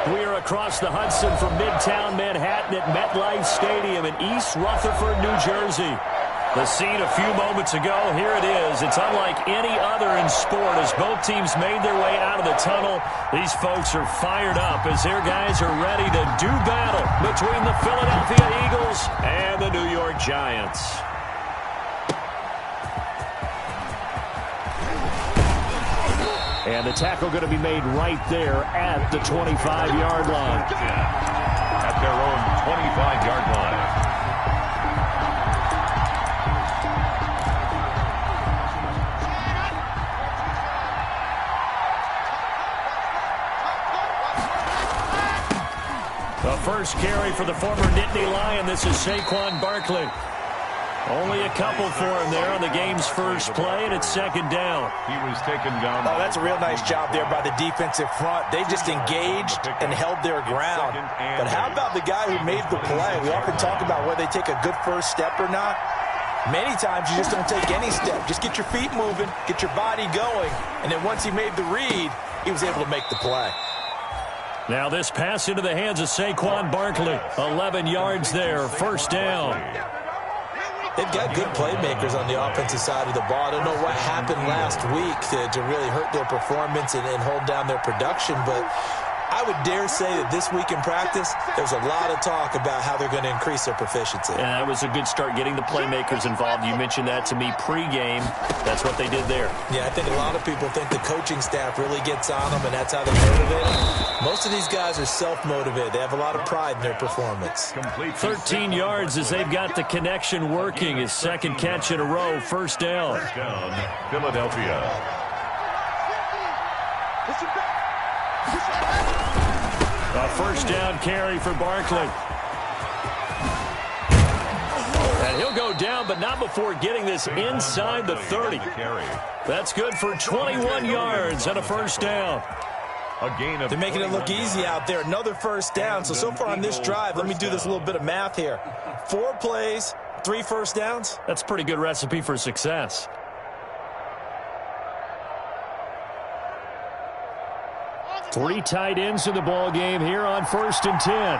We are across the Hudson from Midtown Manhattan at MetLife Stadium in East Rutherford, New Jersey. The scene a few moments ago, here it is. It's unlike any other in sport as both teams made their way out of the tunnel. These folks are fired up as their guys are ready to do battle between the Philadelphia Eagles and the New York Giants. And the tackle going to be made right there at the 25-yard line. At their own 25-yard line. The first carry for the former Nittany Lion. This is Saquon Barkley. Only a couple for him there on the game's first play, and it's second down. He was taken down. Oh, that's a real nice job there by the defensive front. They just engaged and held their ground. But how about the guy who made the play? We often talk about whether they take a good first step or not. Many times you just don't take any step. Just get your feet moving, get your body going, and then once he made the read, he was able to make the play. Now this pass into the hands of Saquon Barkley. 11 yards there, first down. They've got good playmakers on the offensive side of the ball. I don't know what happened last week to really hurt their performance and hold down their production, but I would dare say that this week in practice, there's a lot of talk about how they're going to increase their proficiency. And that was a good start getting the playmakers involved. You mentioned that to me pregame. That's what they did there. Yeah, I think a lot of people think the coaching staff really gets on them, and that's how they motivate them. Most of these guys are self-motivated. They have a lot of pride in their performance. 13 yards as they've got the connection working. His second catch in a row, first down. First down, Philadelphia. A first down carry for Barkley. And he'll go down, but not before getting this inside the 30. That's good for 21 yards and a first down. They're making it look easy out there. Another first down. So far on this drive, let me do this little bit of math here. 4 plays, 3 first downs. That's a pretty good recipe for success. Three tight ends in the ball game here on 1st and 10.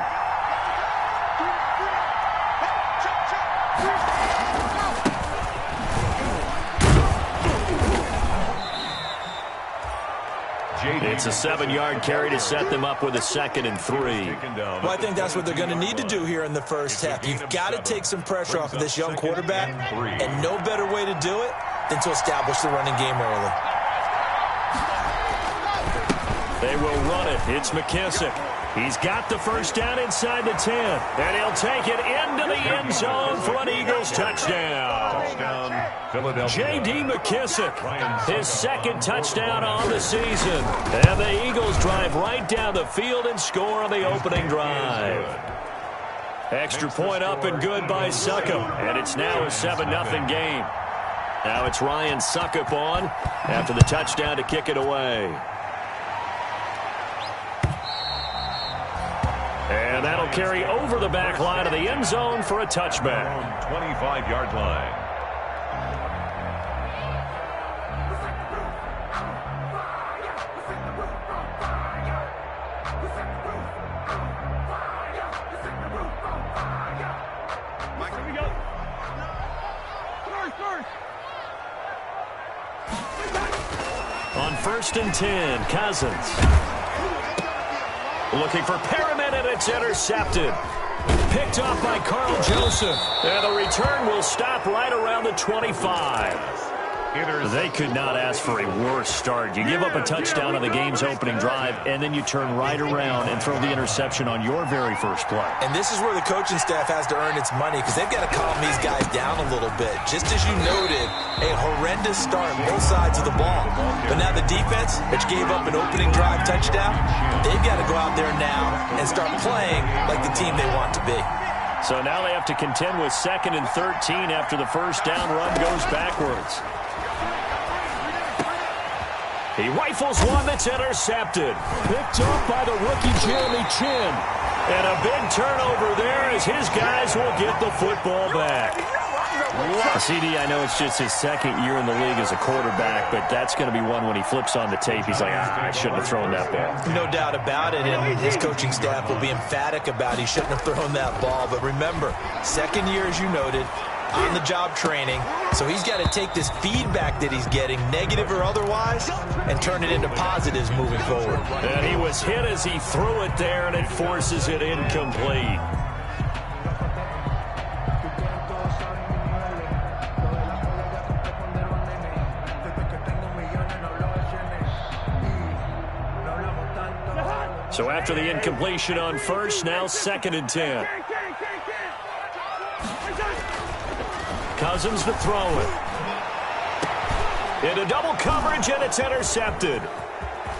It's a 7-yard carry to set them up with a 2nd and 3. Well, I think that's what they're going to need to do here in the first half. You've got to take some pressure off of this young quarterback, and no better way to do it than to establish the running game early. They will run it. It's McKissick. He's got the first down inside the 10. And he'll take it into the end zone for an Eagles touchdown. J.D. McKissick, his 2nd touchdown on the season. And the Eagles drive right down the field and score on the opening drive. Extra point up and good by Succop. And it's now a 7-0 game. Now it's Ryan Succop on after the touchdown to kick it away. And that'll carry over the back line of the end zone for a touchback. 25-yard line. On 1st and 10, Cousins. Looking for Perriman, and it's intercepted. Picked off by Carl Joseph. And the return will stop right around the 25. They could not ask for a worse start. You give up a touchdown on the game's opening drive, and then you turn right around and throw the interception on your very first play. And this is where the coaching staff has to earn its money because they've got to calm these guys down a little bit. Just as you noted, a horrendous start on both sides of the ball. But now the defense, which gave up an opening drive touchdown, they've got to go out there now and start playing like the team they want to be. So now they have to contend with 2nd and 13 after the first down run goes backwards. He rifles one that's intercepted. Picked up by the rookie Jeremy Chinn. And a big turnover there as his guys will get the football back. CD, I know it's just his second year in the league as a quarterback, but that's going to be one when he flips on the tape. He's like, I shouldn't have thrown that ball. No doubt about it, and his coaching staff will be emphatic about he shouldn't have thrown that ball. But remember, second year, as you noted, on-the-job training, so he's got to take this feedback that he's getting, negative or otherwise, and turn it into positives moving forward. And he was hit as he threw it there, and it forces it incomplete. So after the incompletion on first, now 2nd and 10. Cousins to throw it. Into double coverage, and it's intercepted.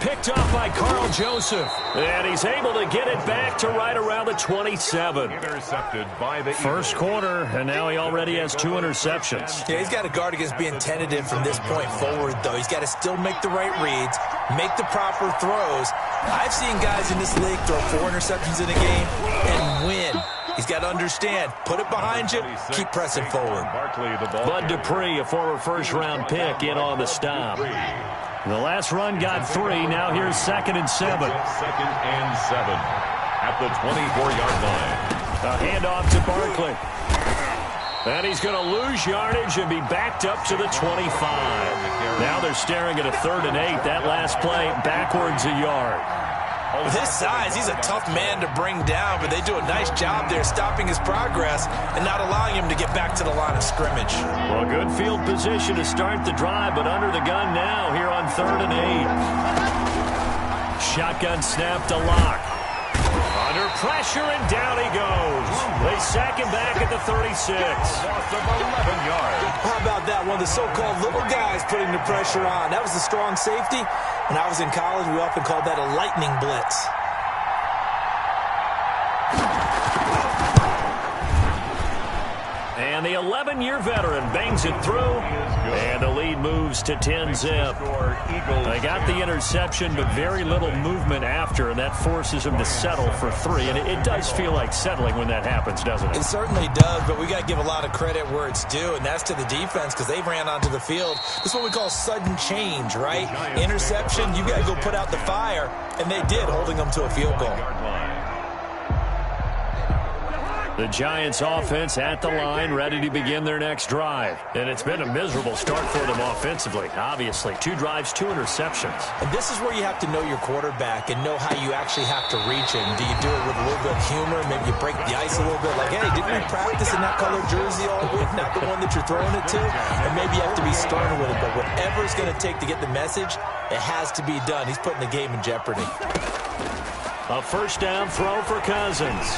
Picked off by Carl Joseph. And he's able to get it back to right around the 27. Intercepted by the first quarter, and now he already has 2 interceptions. Yeah, he's got to guard against being tentative from this point forward, though. He's got to still make the right reads, make the proper throws. I've seen guys in this league throw 4 interceptions in a game and win. He's got to understand, put it behind you, keep pressing forward. Bud Dupree, a former first-round pick, in on the stop. The last run got 3. Now here's 2nd and 7. 2nd and 7 at the 24-yard line. A handoff to Barkley. And he's going to lose yardage and be backed up to the 25. Now they're staring at a 3rd and 8. That last play backwards a yard. With his size, he's a tough man to bring down, but they do a nice job there stopping his progress and not allowing him to get back to the line of scrimmage. Well, good field position to start the drive, but under the gun now here on 3rd and 8. Shotgun snap to Locke. Under pressure, and down he goes. They sack him back at the 36. Loss of 11 yards. How about that? One of the so-called little guys putting the pressure on. That was the strong safety. When I was in college, we often called that a lightning blitz. And the 11-year veteran bangs it through, and the lead moves to 10-zip. They got the interception, but very little movement after, and that forces them to settle for 3. And it does feel like settling when that happens, doesn't it? It certainly does, but we got to give a lot of credit where it's due, and that's to the defense because they ran onto the field. This is what we call sudden change, right? Interception, you got to go put out the fire, and they did, holding them to a field goal. The Giants offense at the line, ready to begin their next drive. And it's been a miserable start for them offensively, obviously. 2 drives, 2 interceptions. And this is where you have to know your quarterback and know how you actually have to reach him. Do you do it with a little bit of humor? Maybe you break the ice a little bit. Like, hey, didn't we practice in that colored jersey all week? Not the one that you're throwing it to? And maybe you have to be stern with it. But whatever it's going to take to get the message, it has to be done. He's putting the game in jeopardy. A first down throw for Cousins.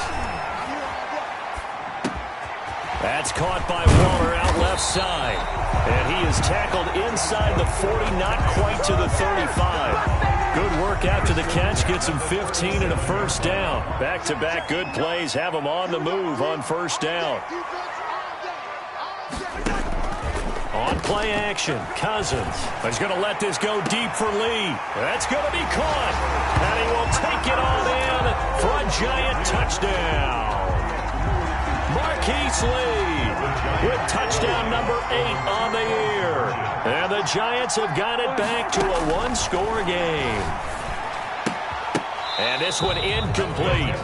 That's caught by Waller out left side. And he is tackled inside the 40, not quite to the 35. Good work after the catch. Gets him 15 and a first down. Back-to-back good plays have him on the move on first down. On play action, Cousins. He's going to let this go deep for Lee. That's going to be caught. And he will take it on in for a Giant touchdown. Marquise Lee with touchdown number 8 on the year. And the Giants have got it back to a 1-score game. And this one incomplete.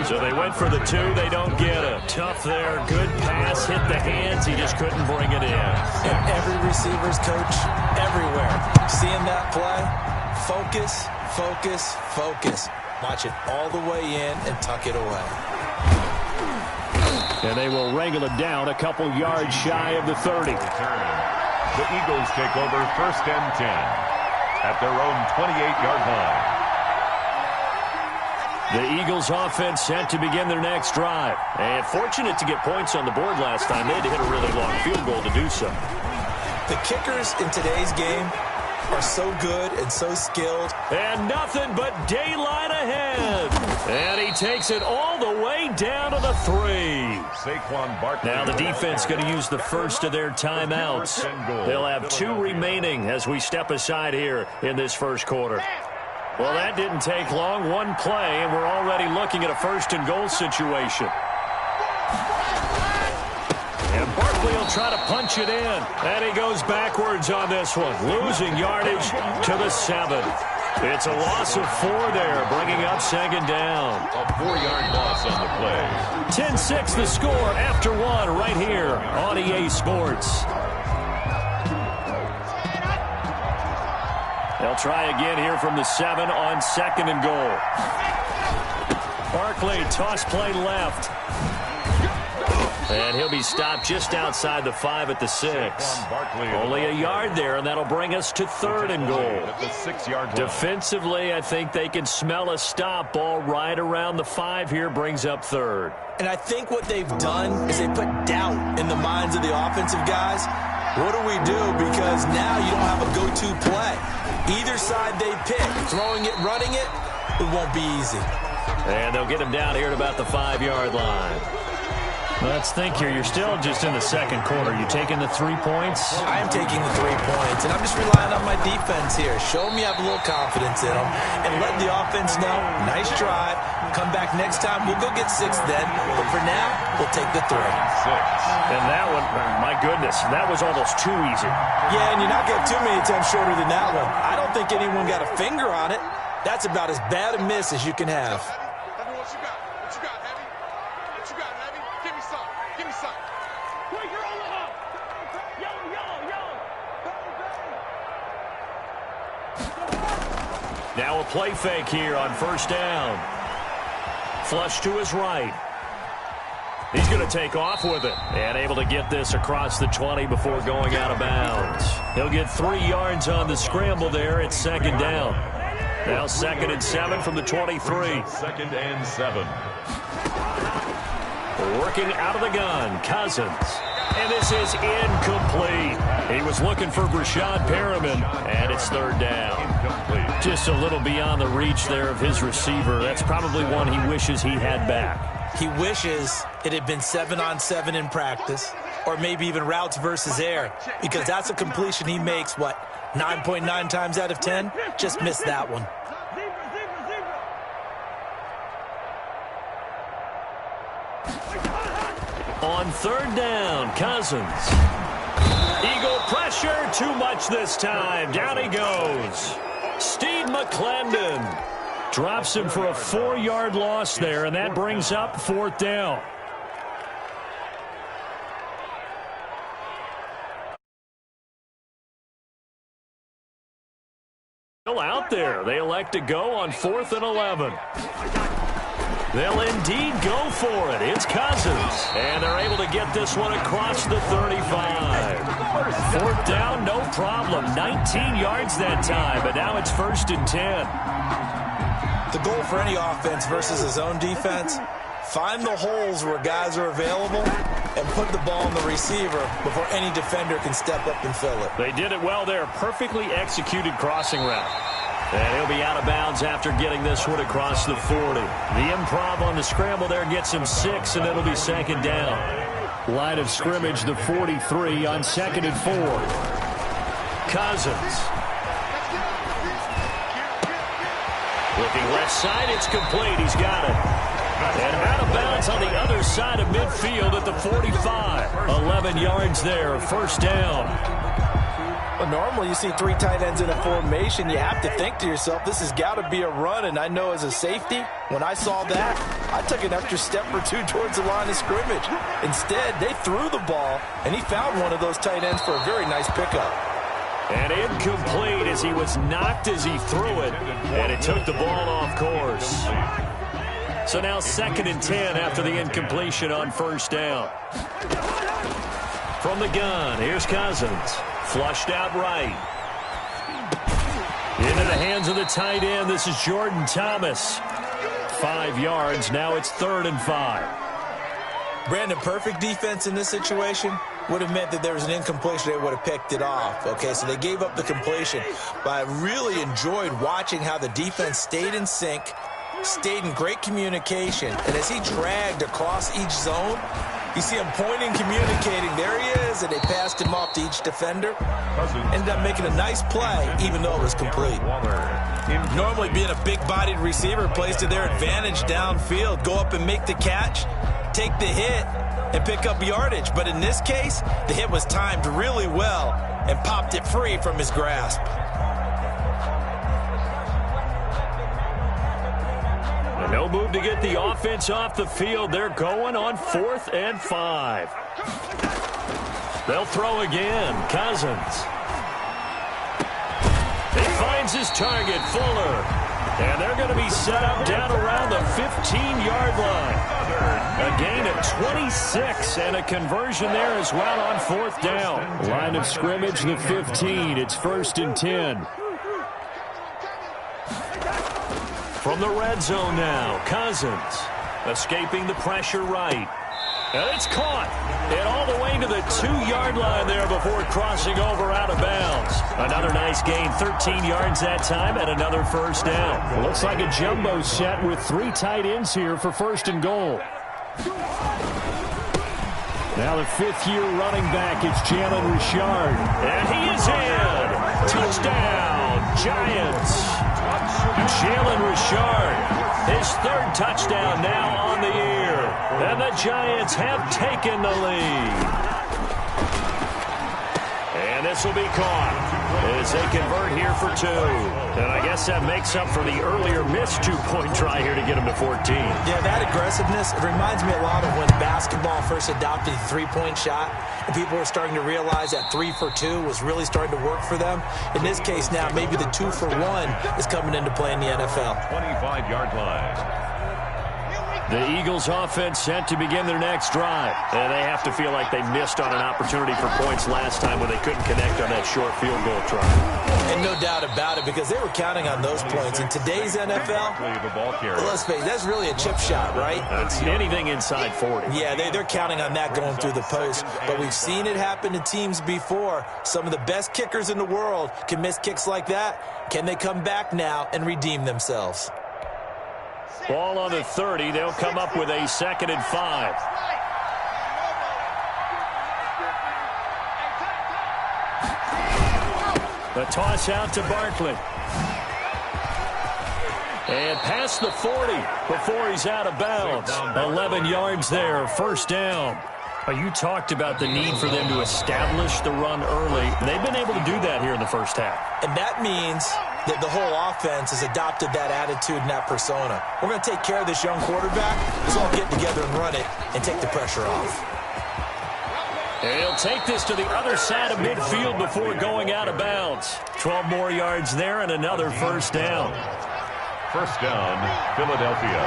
So they went for the 2. They don't get it. Tough there. Good pass. Hit the hands. He just couldn't bring it in. And every receiver's coach everywhere. Seeing that play, focus, focus, focus. Watch it all the way in and tuck it away. And they will wrangle it down a couple yards shy of the 30. The Eagles take over 1st and 10 at their own 28-yard line. The Eagles offense set to begin their next drive. And fortunate to get points on the board last time. They had to hit a really long field goal to do so. The kickers in today's game are so good and so skilled. And nothing but daylight ahead. And he takes it all the way down to the 3. Saquon Barkley. Now the defense going to use the first of their timeouts. They'll have 2 remaining as we step aside here in this first quarter. Well, that didn't take long. 1 play, and we're already looking at a 1st and goal situation. And Barkley likely he'll try to punch it in. And he goes backwards on this one, losing yardage to the 7. It's a loss of 4 there, bringing up second down. A 4-yard loss on the play. 10-6 the score after 1 right here on EA Sports. They'll try again here from the 7 on 2nd and goal. Barkley, toss play left. And he'll be stopped just outside the 5 at the 6. Only a yard there, and that'll bring us to 3rd and goal. At the 6-yard line. Defensively, I think they can smell a stop. Ball right around the 5 here brings up 3rd. And I think what they've done is they put doubt in the minds of the offensive guys. What do we do? Because now you don't have a go-to play. Either side they pick, throwing it, running it, it won't be easy. And they'll get him down here at about the 5-yard line. Let's think here. You're still just in the second quarter. You taking the 3 points? I am taking the 3 points, and I'm just relying on my defense here. Show me I have a little confidence in them, and let the offense know, nice try. Come back next time. We'll go get 6 then, but for now, we'll take the 3. 6. And that one, my goodness, that was almost too easy. Yeah, and you're not getting too many attempts shorter than that one. I don't think anyone got a finger on it. That's about as bad a miss as you can have. Now a play fake here on 1st down. Flush to his right. He's going to take off with it and able to get this across the 20 before going out of bounds. He'll get 3 yards on the scramble there at 2nd down. Now 2nd and 7 from the 23. 2nd and 7. Working out of the gun, Cousins. And this is incomplete. He was looking for Brashad Perriman, and it's 3rd down. Incomplete. Just a little beyond the reach there of his receiver. That's probably one he wishes he had back. He wishes it had been 7-on-7 in practice, or maybe even routes versus air, because that's a completion he makes, 9.9 times out of 10? Just missed that one. On 3rd down, Cousins. Eagle pressure, too much this time. Down he goes. Steve McClendon drops him for a 4-yard loss there, and that brings up 4th down. Still out there. They elect to go on 4th and 11. They'll indeed go for it. It's Cousins. And they're able to get this one across the 35. 4th down, no problem. 19 yards that time, but now it's 1st and 10. The goal for any offense versus his own defense, find the holes where guys are available and put the ball in the receiver before any defender can step up and fill it. They did it well there. Perfectly executed crossing route. And he'll be out of bounds after getting this one across the 40. The improv on the scramble there gets him 6, and it'll be 2nd down. Line of scrimmage, the 43 on 2nd and 4. Cousins. Looking left side, it's complete. He's got it. And out of bounds on the other side of midfield at the 45. 11 yards there, 1st down. Well, normally you see 3 tight ends in a formation. You have to think to yourself, this has got to be a run. And I know as a safety, when I saw that, I took an extra step or 2 towards the line of scrimmage. Instead, they threw the ball, and he found one of those tight ends for a very nice pickup. And incomplete as he was knocked as he threw it, and it took the ball off course. So now 2nd and 10 after the incompletion on 1st down. From the gun, here's Cousins. Flushed out right. Into the hands of the tight end. This is Jordan Thomas. 5 yards. Now it's 3rd and 5. Brandon, perfect defense in this situation would have meant that there was an incompletion. They would have picked it off. Okay, so they gave up the completion. But I really enjoyed watching how the defense stayed in sync, stayed in great communication. And as he dragged across each zone, you see him pointing, communicating. There he is, and they passed him off to each defender. Ended up making a nice play, even though it was complete. Normally being a big-bodied receiver plays to their advantage downfield. Go up and make the catch. take the hit and pick up yardage. But in this case, the hit was timed really well and popped it free from his grasp. No move to get the offense off the field. They're going on 4th and 5. They'll throw again. Cousins. He finds his target, Fuller. And they're going to be set up down around the 15-yard line. A gain of 26 and a conversion there as well on 4th down. Line of scrimmage, the 15. It's 1st and 10. From the red zone now, Cousins escaping the pressure right. And it's caught. And all the way to the 2-yard line there before crossing over out of bounds. Another nice gain, 13 yards that time, and another 1st down. Looks like a jumbo set with 3 tight ends here for 1st and goal. Now the 5th-year running back is Jalen Richard. And he is in. Touchdown, Giants. Jalen Richard, his 3rd touchdown now on the year. And the Giants have taken the lead. And this will be caught as they convert here for 2. And I guess that makes up for the earlier missed 2-point try here to get them to 14. Yeah, that aggressiveness, it reminds me a lot of when basketball first adopted the 3-point shot. And people were starting to realize that 3 for 2 was really starting to work for them. In this case now, maybe the 2 for 1 is coming into play in the NFL. 25-yard line. The Eagles offense set to begin their next drive. And they have to feel like they missed on an opportunity for points last time when they couldn't connect on that short field goal try. And no doubt about it, because they were counting on those points. In today's NFL, let's face it, that's really a chip shot, right? That's anything inside 40. Yeah, they're counting on that going through the post. But we've seen it happen to teams before. Some of the best kickers in the world can miss kicks like that. Can they come back now and redeem themselves? Ball on the 30. They'll come up with a 2nd and 5. The toss out to Barkley. And past the 40 before he's out of bounds. 11 yards there, 1st down. You talked about the need for them to establish the run early. They've been able to do that here in the first half. And that means that the whole offense has adopted that attitude and that persona. We're going to take care of this young quarterback. Let's all get together and run it and take the pressure off. And he'll take this to the other side of midfield before going out of bounds. 12 more yards there and another 1st down. 1st down, Philadelphia.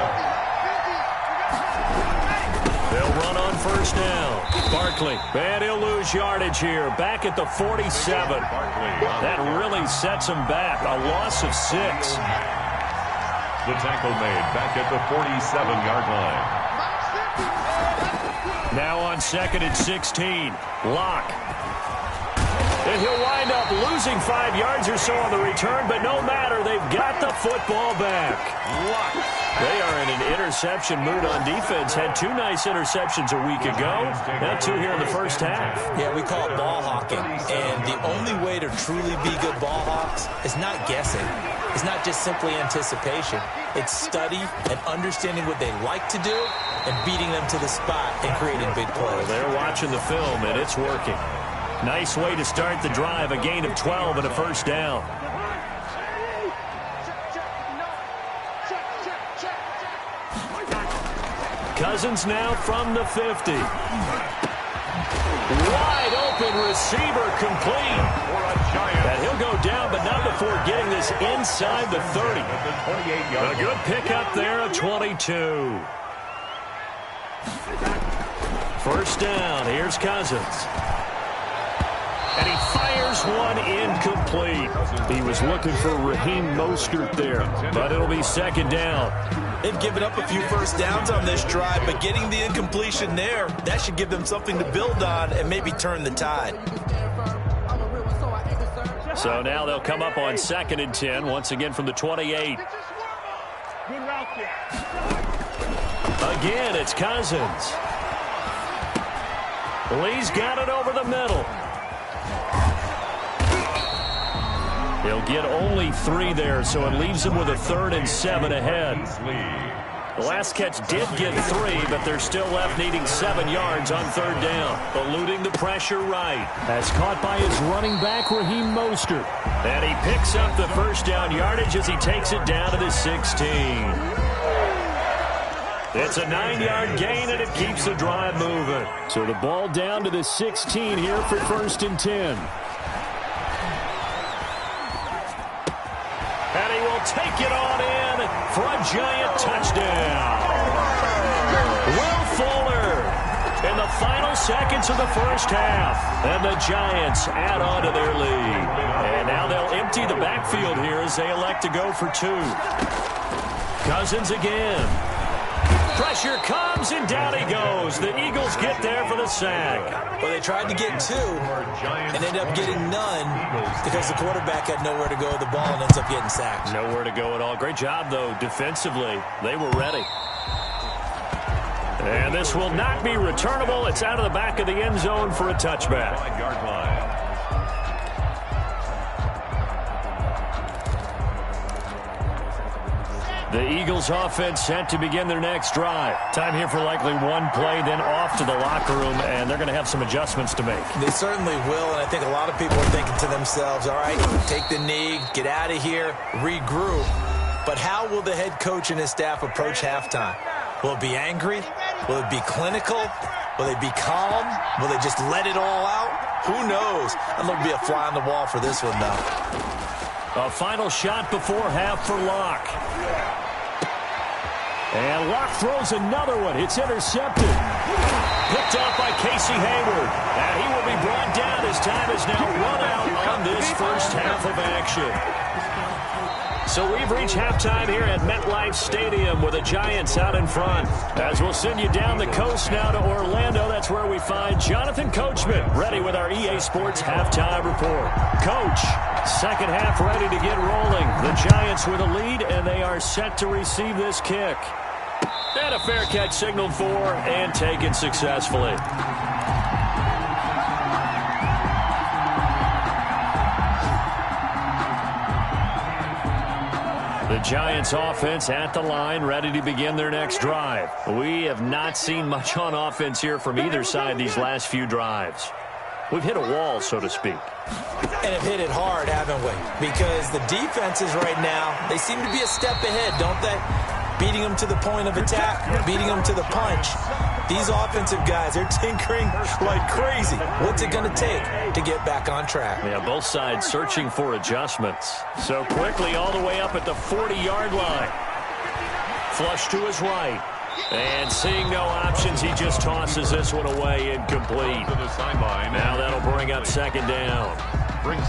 They'll run on 1st down. Barkley, and he'll lose yardage here. Back at the 47. That really sets him back. A loss of 6. The tackle made back at the 47-yard line. Now on 2nd and 16. Locke. And he'll wind up losing 5 yards or so on the return, but no matter, they've got the football back. Locke. They are in an interception mood on defense. Had 2 nice interceptions a week ago. Now 2 here in the first half. Yeah, we call it ball hawking. And the only way to truly be good ball hawks is not guessing. It's not just simply anticipation. It's study and understanding what they like to do and beating them to the spot and creating big plays. They're watching the film, and it's working. Nice way to start the drive. A gain of 12 and a 1st down. Cousins now from the 50. Wide open receiver complete. And he'll go down, but not before getting this inside the 30. A good pickup there, a 22. 1st down. Here's Cousins. And he fires one incomplete. He was looking for Raheem Mostert there, but it'll be 2nd down. They've given up a few 1st downs on this drive, but getting the incompletion there, that should give them something to build on and maybe turn the tide. So now they'll come up on 2nd and 10, once again from the 28. Again, it's Cousins. Lee's got it over the middle. He'll get only 3 there, so it leaves him with a 3rd and 7 ahead. The last catch did get 3, but they're still left needing 7 yards on 3rd down. Eluding the pressure right. That's caught by his running back, Raheem Mostert. And he picks up the first down yardage as he takes it down to the 16. It's a 9-yard gain, and it keeps the drive moving. So the ball down to the 16 here for 1st and 10. And he will take it on in for a Giant touchdown. Will Fuller in the final seconds of the first half. And the Giants add on to their lead. And now they'll empty the backfield here as they elect to go for 2. Cousins again. Pressure comes, and down he goes. The Eagles get there for the sack. Well, they tried to get 2 and ended up getting none because the quarterback had nowhere to go with the ball and ends up getting sacked. Nowhere to go at all. Great job, though, defensively. They were ready. And this will not be returnable. It's out of the back of the end zone for a touchback. 5-yard line. The Eagles offense set to begin their next drive. Time here for likely one play, then off to the locker room, and they're going to have some adjustments to make. They certainly will, and I think a lot of people are thinking to themselves, all right, take the knee, get out of here, regroup. But how will the head coach and his staff approach halftime? Will it be angry? Will it be clinical? Will they be calm? Will they just let it all out? Who knows? I'd love to be a fly on the wall for this one, though. A final shot before half for Locke. And Locke throws another one. It's intercepted. Picked off by Casey Hayward. And he will be brought down as time is now run out on this first half of action. So we've reached halftime here at MetLife Stadium with the Giants out in front. As we'll send you down the coast now to Orlando, that's where we find Jonathan Coachman ready with our EA Sports halftime report. Coach, second half ready to get rolling. The Giants with a lead, and they are set to receive this kick. And a fair catch signaled for and taken successfully. The Giants offense at the line, ready to begin their next drive. We have not seen much on offense here from either side these last few drives. We've hit a wall, so to speak. And have hit it hard, haven't we? Because the defenses right now, they seem to be a step ahead, don't they? Beating them to the point of attack, beating them to the punch. These offensive guys are tinkering like crazy. What's it going to take to get back on track? Yeah, both sides searching for adjustments. So quickly all the way up at the 40-yard line. Flush to his right. And seeing no options, he just tosses this one away, incomplete. Now that'll bring up second down.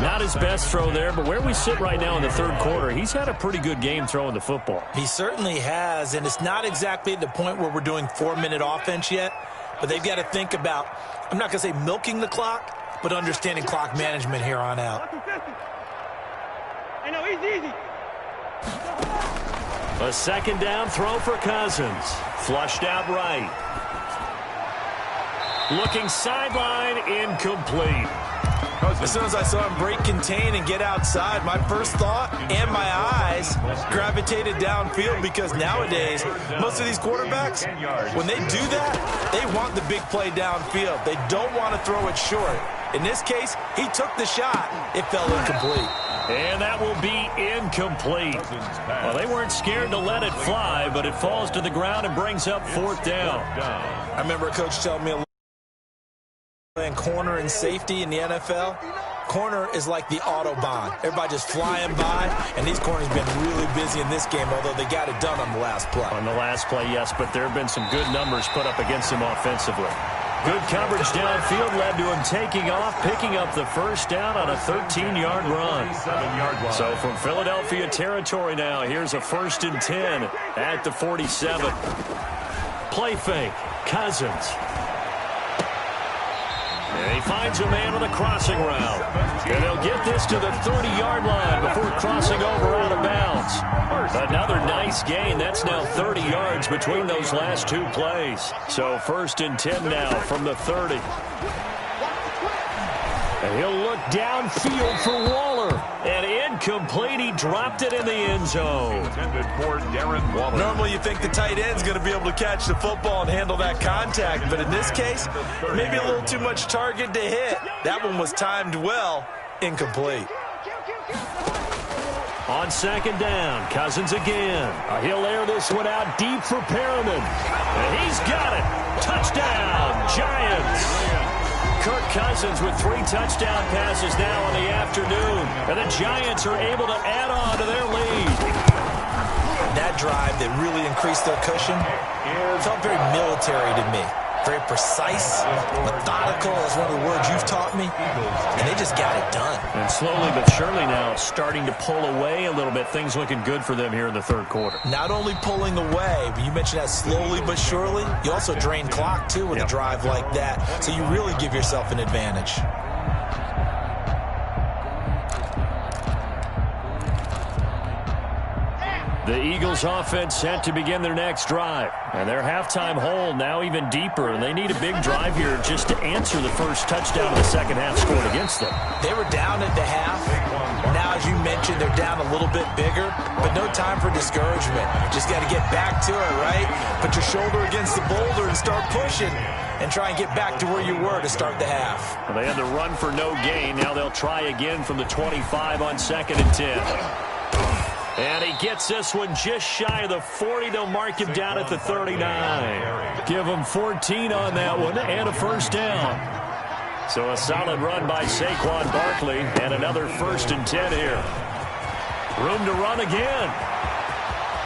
Not his best throw there, but where we sit right now in the third quarter, he's had a pretty good game throwing the football. He certainly has, and it's not exactly at the point where we're doing 4-minute offense yet, but they've got to think about, I'm not going to say milking the clock, but understanding clock management here on out. A second down throw for Cousins. Flushed out right. Looking sideline, incomplete. As soon as I saw him break contain and get outside, my first thought and my eyes gravitated downfield because nowadays, most of these quarterbacks, when they do that, they want the big play downfield. They don't want to throw it short. In this case, he took the shot. It fell incomplete. And that will be incomplete. Well, they weren't scared to let it fly, but it falls to the ground and brings up fourth down. I remember a coach telling me playing corner and safety in the NFL. Corner is like the Autobahn. Everybody just flying by, and these corners been really busy in this game, although they got it done on the last play. On the last play, yes, but there have been some good numbers put up against him offensively. Good coverage downfield led to him taking off, picking up the first down on a 13-yard run. So from Philadelphia territory now, here's a 1st and 10 at the 47. Play fake, Cousins. And he finds a man on the crossing route. And they'll get this to the 30-yard line before crossing over out of bounds. Another nice gain. That's now 30 yards between those last two plays. So 1st and 10 now from the 30. And he'll look downfield for Waller. And incomplete. He dropped it in the end zone. Intended for Darren Waller. Normally you think the tight end's going to be able to catch the football and handle that contact, but in this case, maybe a little too much target to hit. That one was timed well. Incomplete. On second down, Cousins again. He'll air this one out deep for Perriman. And he's got it. Touchdown, Giants. Kirk Cousins with 3 touchdown passes now in the afternoon. And the Giants are able to add on to their lead. That drive that really increased their cushion felt very military to me. Very precise, methodical is one of the words you've taught me. And they just got it done. And slowly but surely now starting to pull away a little bit. Things looking good for them here in the third quarter. Not only pulling away, but you mentioned that slowly but surely. You also drain clock, too, with a drive like that. So you really give yourself an advantage. The Eagles offense set to begin their next drive. And their halftime hole now even deeper. And they need a big drive here just to answer the first touchdown of the second half scored against them. They were down at the half. Now, as you mentioned, they're down a little bit bigger. But no time for discouragement. Just got to get back to it, right? Put your shoulder against the boulder and start pushing. And try and get back to where you were to start the half. Well, they had the run for no gain. Now they'll try again from the 25 on 2nd and 10. And he gets this one just shy of the 40. They'll mark him down at the 39. Give him 14 on that one and a first down. So a solid run by Saquon Barkley and another 1st and 10 here. Room to run again.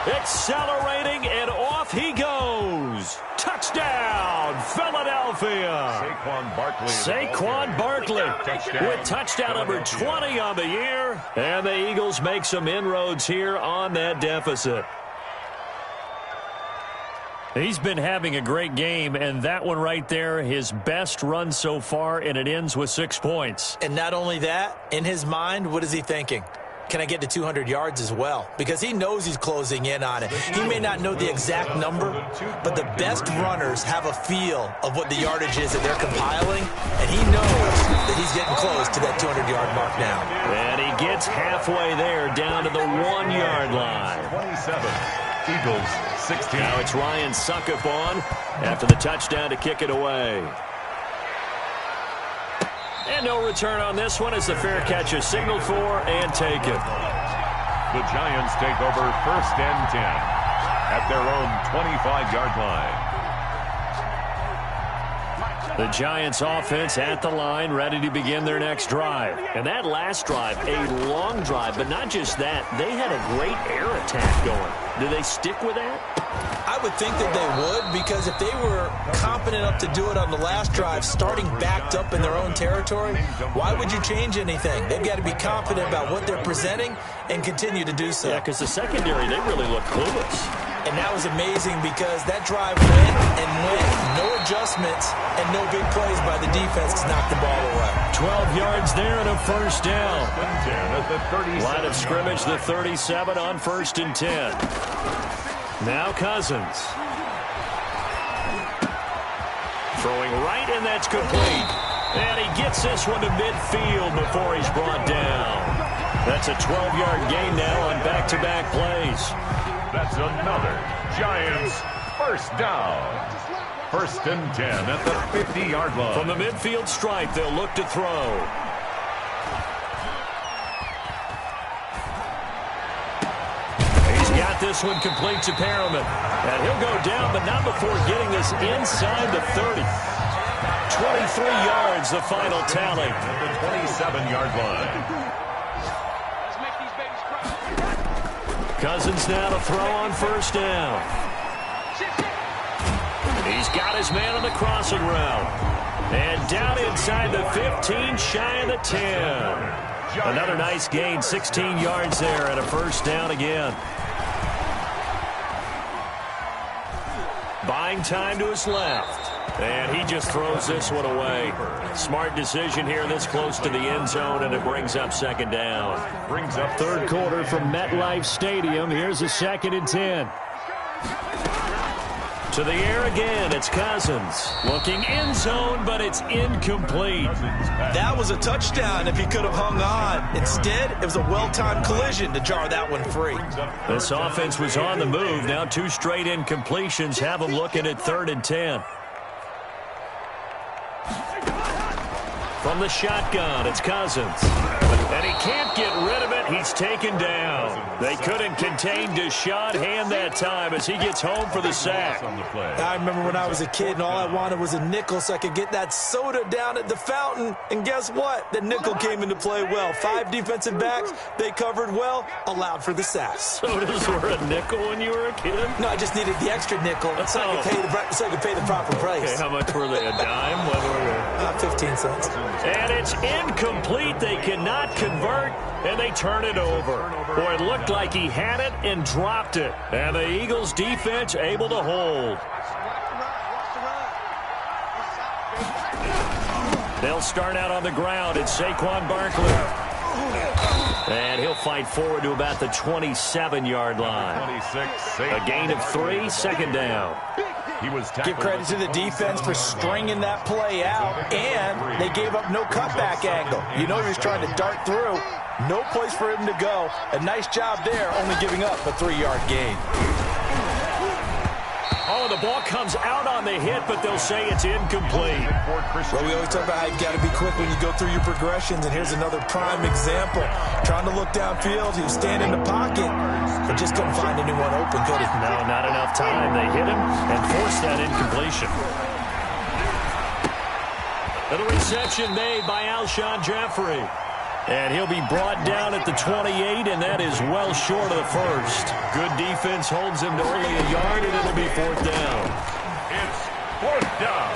Accelerating and off he goes. Touchdown, Philadelphia. Saquon Barkley with touchdown number 20 on the year. And the Eagles make some inroads here on that deficit. He's been having a great game, and that one right there, his best run so far, and it ends with 6 points. And not only that, in his mind, what is he thinking? Can I get to 200 yards as well? Because he knows he's closing in on it. He may not know the exact number, but the best runners have a feel of what the yardage is that they're compiling, and he knows that he's getting close to that 200-yard mark now. And he gets halfway there, down to the 1-yard line. 27, Eagles 16. Now it's Ryan Succop on after the touchdown to kick it away. And no return on this one as the fair catch is signaled for and taken. The Giants take over 1st and 10 at their own 25-yard line. The Giants offense at the line, ready to begin their next drive. And that last drive, a long drive, but not just that. They had a great air attack going. Do they stick with that? I would think that they would, because if they were competent enough to do it on the last drive, starting backed up in their own territory, why would you change anything? They've got to be confident about what they're presenting and continue to do so. Yeah, because the secondary, they really look clueless. And that was amazing because that drive went and went. No adjustments and no big plays by the defense to knock the ball away. 12 yards there and a first down. Line of scrimmage, the 37 on 1st and 10. Now Cousins. Throwing right, and that's complete. And he gets this one to midfield before he's brought down. That's a 12-yard gain now on back-to-back plays. That's another Giants first down. 1st and 10 at the 50-yard line. From the midfield stripe, they'll look to throw. He's got this one complete to Perriman. And he'll go down, but not before getting this inside the 30. 23 yards, the final tally. At the 27-yard line. Cousins now to throw on first down. He's got his man on the crossing route. And down inside the 15, shy of the 10. Another nice gain, 16 yards there, and a first down again. Buying time to his left. And he just throws this one away. Smart decision here this close to the end zone, and it brings up second down. Brings up Third quarter from MetLife Stadium. Here's a 2nd and 10. To the air again, it's Cousins. Looking end zone, but it's incomplete. That was a touchdown if he could have hung on. Instead, it was a well-timed collision to jar that one free. This offense was on the move. Now 2 straight incompletions have them looking at 3rd and 10. From the shotgun, it's Cousins. And he can't get rid of it. He's taken down. They couldn't contain Deshaun Hand that time as he gets home for the sack. I remember when I was a kid and all I wanted was a nickel so I could get that soda down at the fountain. And guess what? The nickel came into play well. 5 defensive backs, they covered well, allowed for the sack. Sodas were a nickel when you were a kid? No, I just needed the extra nickel so I could pay the proper price. Okay, how much were they? A dime? What were they? 15 cents. And it's incomplete. They cannot convert, and they turn it over. Boy, it looked like he had it and dropped it. And the Eagles defense able to hold. They'll start out on the ground. It's Saquon Barkley. And he'll fight forward to about the 27-yard line. 26. A gain of 3, 2nd down. Give credit to the defense for stringing that play out, and they gave up no cutback angle. You know he was trying to dart through. No place for him to go. A nice job there, only giving up a 3-yard gain. Oh, the ball comes out on the hit, but they'll say it's incomplete. Well, we always talk about how you've got to be quick when you go through your progressions, and here's another prime example. Trying to look downfield, he was standing in the pocket, but just couldn't find anyone open, could he? No, not enough time. They hit him and forced that incompletion. The reception made by Alshon Jeffrey. And he'll be brought down at the 28, and that is well short of the first. Good defense holds him to only a yard, and it'll be 4th down. It's 4th down.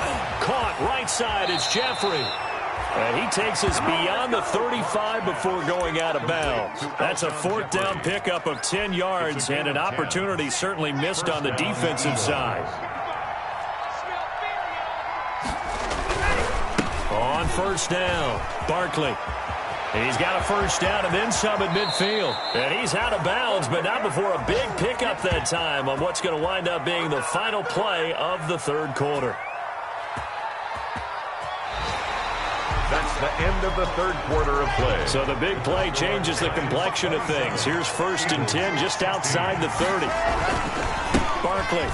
Caught right side, it's Jeffrey. And he takes us beyond the 35 before going out of bounds. That's a 4th down pickup of 10 yards, and an opportunity certainly missed on the defensive side. On 1st down, Barkley. He's got a 1st down and then some at midfield. And he's out of bounds, but not before a big pickup that time on what's going to wind up being the final play of the 3rd quarter. That's the end of the 3rd quarter of play. So the big play changes the complexion of things. Here's 1st and 10 just outside the 30. Barkley.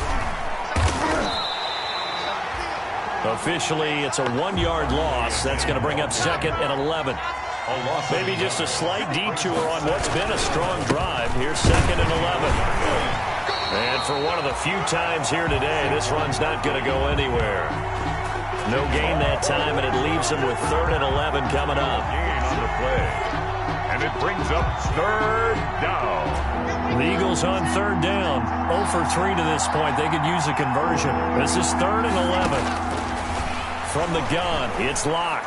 Officially, it's a 1-yard loss. That's going to bring up 2nd and 11. Maybe just a slight detour on what's been a strong drive. Here's 2nd and 11. And for one of the few times here today, this run's not going to go anywhere. No gain that time, and it leaves them with 3rd and 11 coming up. Gain on the play. And it brings up 3rd down. The Eagles on 3rd down. 0 for 3 to this point. They could use a conversion. This is 3rd and 11. From the gun, it's Locke.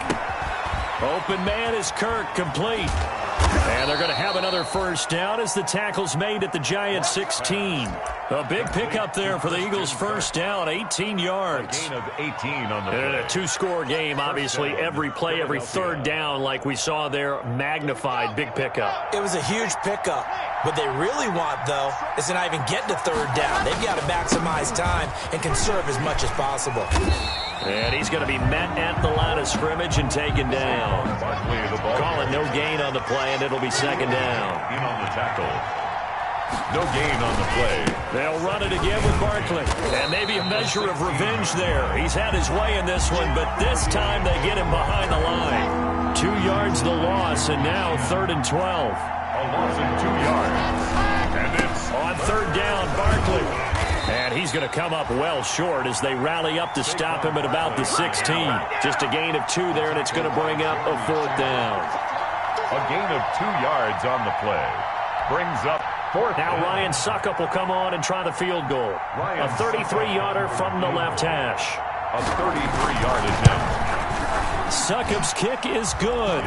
Open man is Kirk, complete. And they're going to have another 1st down as the tackle's made at the Giants' 16. A big pickup there for the Eagles' 1st down, 18 yards. A gain of 18 on the play. And a 2-score game, obviously. Every play, every 3rd down, like we saw there, magnified. Big pickup. It was a huge pickup. What they really want, though, is to not even get to 3rd down. They've got to maximize time and conserve as much as possible. And he's going to be met at the line of scrimmage and taken down. Calling no gain on the play, and it'll be 2nd down. In on the tackle. No gain on the play. They'll run it again with Barkley. And maybe a measure of revenge there. He's had his way in this one, but this time they get him behind the line. 2 yards the loss, and now 3rd and 12. A loss of 2 yards. And it's on 3rd down, Barkley. And he's going to come up well short as they rally up to stop him at about the 16. Just a gain of 2 there, and it's going to bring up a 4th down. A gain of 2 yards on the play. Brings up 4th. Now Ryan Succop will come on and try the field goal. A 33-yarder from the left hash. A 33-yard attempt. Succop's kick is good.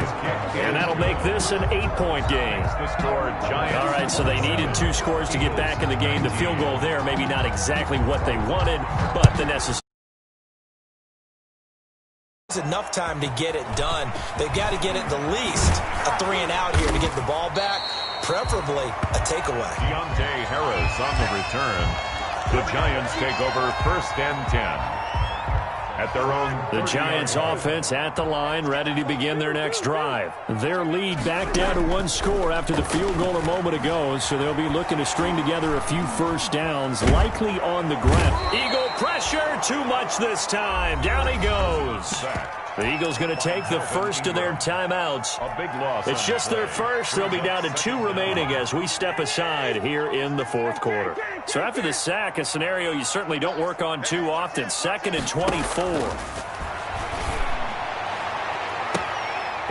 And that'll make this an 8-point game. All right, so they needed 2 scores to get back in the game. The field goal there, maybe not exactly what they wanted, but the necessary. It's enough time to get it done. They've got to get it the least a 3-and-out here to get the ball back, preferably a takeaway. Deontay Harris on the return. The Giants take over 1st and 10. At their own. The Giants offense at the line, ready to begin their next drive. Their lead back down to 1 score after the field goal a moment ago, so they'll be looking to string together a few first downs, likely on the ground. Eagle pressure, too much this time. Down he goes. The Eagles going to take the first of their timeouts. A big loss. It's just their first. They'll be down to 2 remaining as we step aside here in the 4th quarter. So after the sack, a scenario you certainly don't work on too often. 2nd and 24.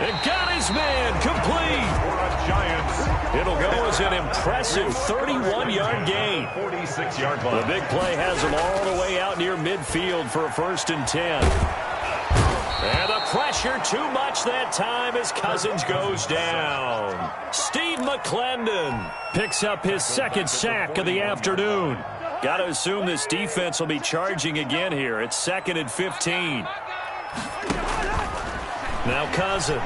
And got his man complete. For the Giants. It'll go as an impressive 31-yard gain. 46-yard line. The big play has them all the way out near midfield for a 1st and 10. And the pressure too much that time as Cousins goes down. Steve McClendon picks up his 2nd sack of the afternoon. Got to assume this defense will be charging again here. It's 2nd and 15. Now Cousins.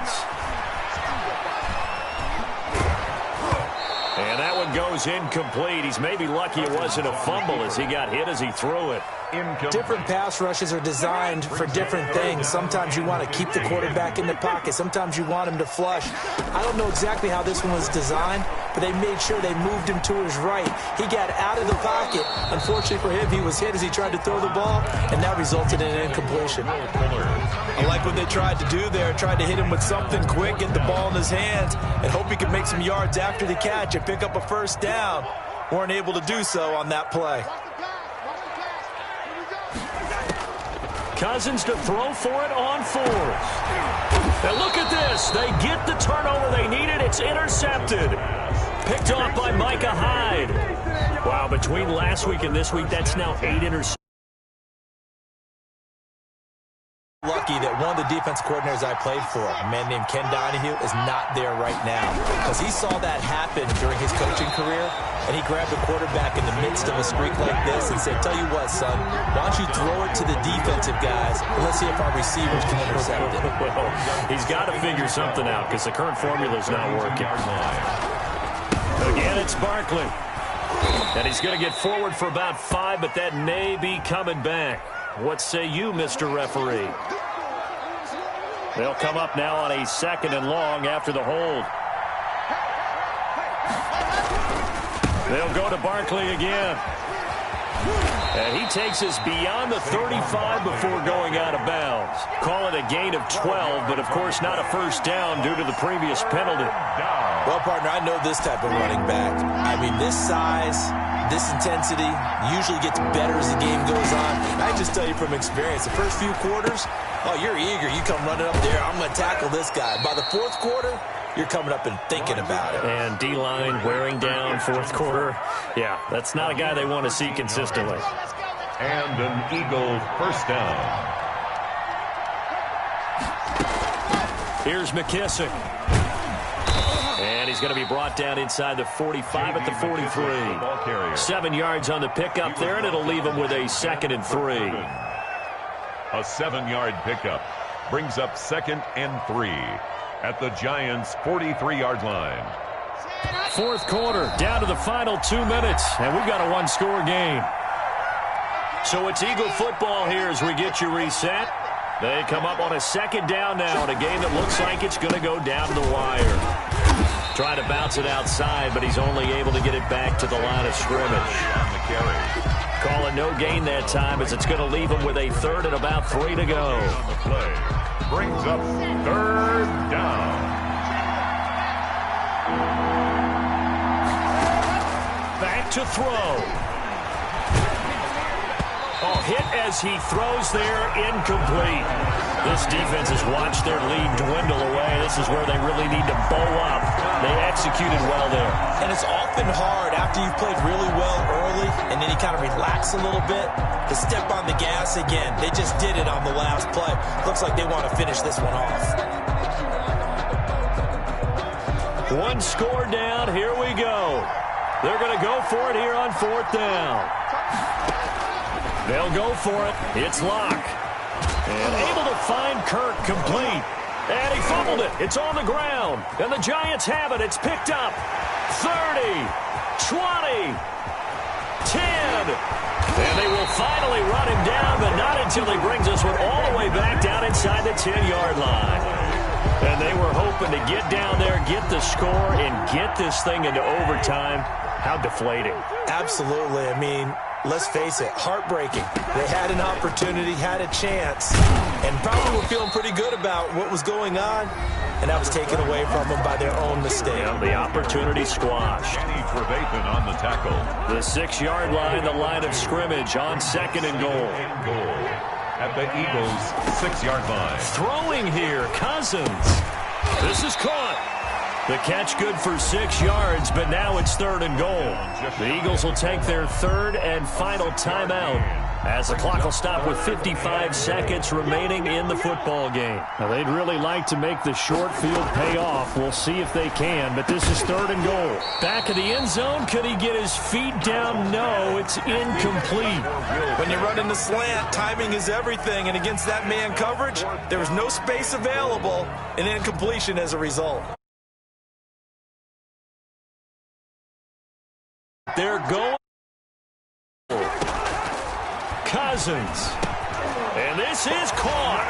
And that one goes incomplete. He's maybe lucky it wasn't a fumble as he got hit as he threw it. Different pass rushes are designed for different things. Sometimes you want to keep the quarterback in the pocket. Sometimes you want him to flush. I don't know exactly how this one was designed, but they made sure they moved him to his right. He got out of the pocket. Unfortunately for him, he was hit as he tried to throw the ball, and that resulted in an incompletion. I like what they tried to do there. Tried to hit him with something quick, get the ball in his hands, and hope he could make some yards after the catch and pick up a first down. Weren't able to do so on that play. Cousins to throw for it on 4th. And look at this. They get the turnover they needed. It's intercepted. Picked off by Micah Hyde. Wow, between last week and this week, that's now 8 interceptions. Lucky that one of the defense coordinators I played for, a man named Ken Donahue, is not there right now because he saw that happen during his coaching career, and he grabbed the quarterback in the midst of a streak like this and said, tell you what, son, why don't you throw it to the defensive guys, and let's see if our receivers can intercept it. Well, he's got to figure something out because the current formula is not working. Again, it's Barkley. And he's going to get forward for about 5, but that may be coming back. What say you, Mr. Referee? They'll come up now on a 2nd and long after the hold. They'll go to Barkley again. And he takes us beyond the 35 before going out of bounds. Call it a gain of 12, but of course not a first down due to the previous penalty. Well, partner, I know this type of running back. I mean, this size, this intensity usually gets better as the game goes on. And I just tell you from experience, the first few quarters, oh, you're eager. You come running up there, I'm going to tackle this guy. By the 4th quarter, you're coming up and thinking about it. And D-line wearing down 4th quarter. Yeah, that's not a guy they want to see consistently. And an Eagle first down. Here's McKissick. And he's going to be brought down inside the 45 at the 43. 7 yards on the pickup there, and it'll leave him with a 2nd and 3. A 7-yard pickup brings up 2nd and 3 at the Giants' 43-yard line. 4th quarter, down to the final 2 minutes, and we've got a 1-score game. So it's Eagle football here as we get you reset. They come up on a 2nd down now in a game that looks like it's going to go down to the wire. Trying to bounce it outside, but he's only able to get it back to the line of scrimmage. Call it no gain that time as it's going to leave him with a 3rd and about 3 to go. The play brings up 3rd down. Back to throw. Oh, hit as he throws there, incomplete. This defense has watched their lead dwindle away. This is where they really need to bow up. They executed well there. And it's often hard after you've played really well early and then you kind of relax a little bit to step on the gas again. They just did it on the last play. Looks like they want to finish this one off. 1 score down. Here we go. They're going to go for it here on 4th down. They'll go for it. It's Locke. And able to find Kirk complete. And he fumbled it. It's on the ground. And the Giants have it. It's picked up. 30, 20, 10. And they will finally run him down, but not until he brings this one all the way back down inside the 10-yard line. And they were hoping to get down there, get the score, and get this thing into overtime. How deflating. Absolutely. I mean, let's face it, heartbreaking. They had an opportunity, had a chance, and probably were feeling pretty good about what was going on, and that was taken away from them by their own mistake. Yeah, the opportunity squashed. Danny Trevathan on the tackle. The 6-yard line, the line of scrimmage on 2nd and goal. At the Eagles' 6-yard line. Throwing here, Cousins. This is caught. The catch good for 6 yards, but now it's 3rd and goal. The Eagles will take their 3rd and final timeout as the clock will stop with 55 seconds remaining in the football game. Now, they'd really like to make the short field pay off. We'll see if they can, but this is 3rd and goal. Back of the end zone. Could he get his feet down? No, it's incomplete. When you run in the slant, timing is everything, and against that man coverage, there was no space available, and incompletion as a result. They're going. Cousins. And this is caught.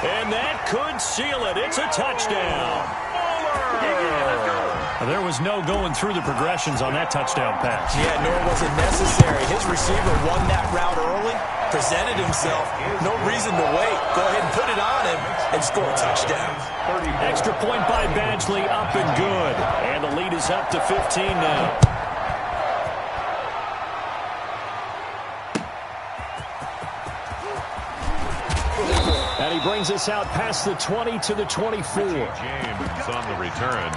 And that could seal it. It's a touchdown. There was no going through the progressions on that touchdown pass. Yeah, nor was it necessary. His receiver won that route early, presented himself. No reason to wait. Go ahead and put it on him and score a touchdown. Extra point by Badgley, up and good. And the lead is up to 15 now. And he brings us out past the 20 to the 24. James on the return.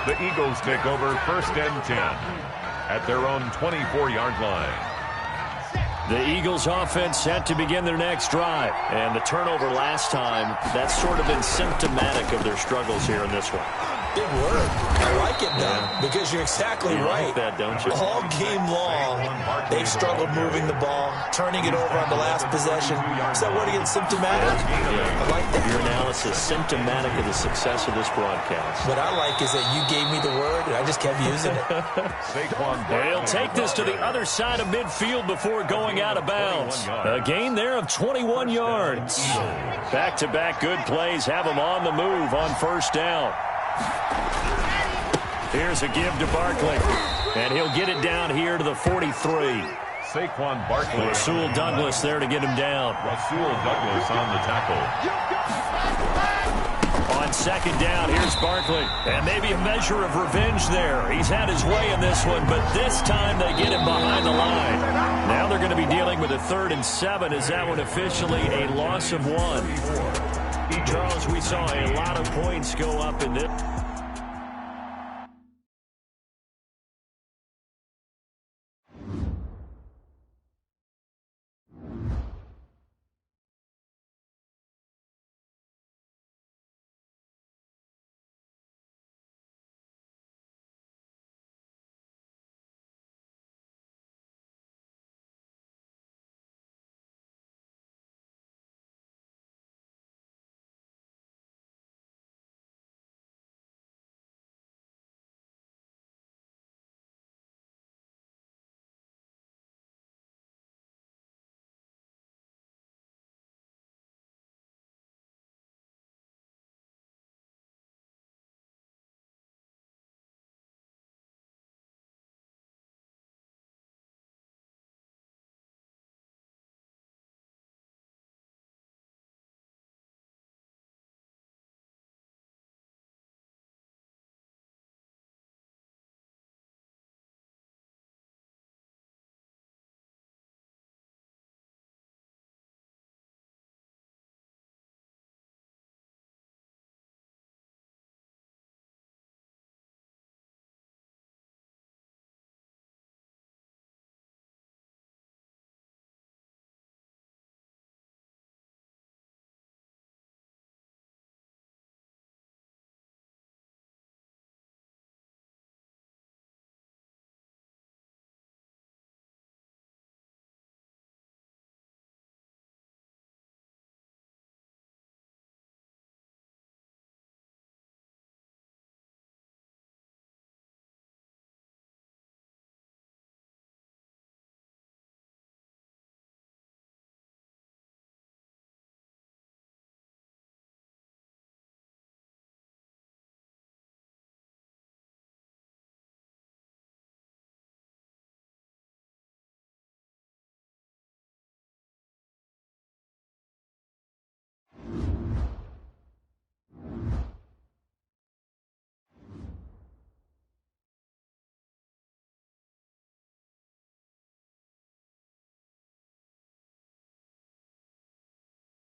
The Eagles take over 1st and 10 at their own 24-yard line. The Eagles offense set to begin their next drive. And the turnover last time, that's sort of been symptomatic of their struggles here in this one. Big word. I like it, though, because you're exactly right. Like that, don't you? All game long, they've struggled moving the ball, turning it over on the last possession. Is that what again, symptomatic? Yeah. I like that. Your analysis, symptomatic of the success of this broadcast. What I like is that you gave me the word, and I just kept using it. They'll take this to the other side of midfield before going out of bounds. A gain there of 21 yards. Back-to-back good plays have them on the move on 1st down. Here's a give to Barkley, and he'll get it down here to the 43. Saquon Barkley. Rasul Douglas there to get him down. Rasul Douglas on the tackle. On 2nd down, here's Barkley, and maybe a measure of revenge there. He's had his way in this one, but this time they get him behind the line. Now they're going to be dealing with a 3rd and 7. Is that one officially a loss of 1? Charles, we saw a lot of points go up in this.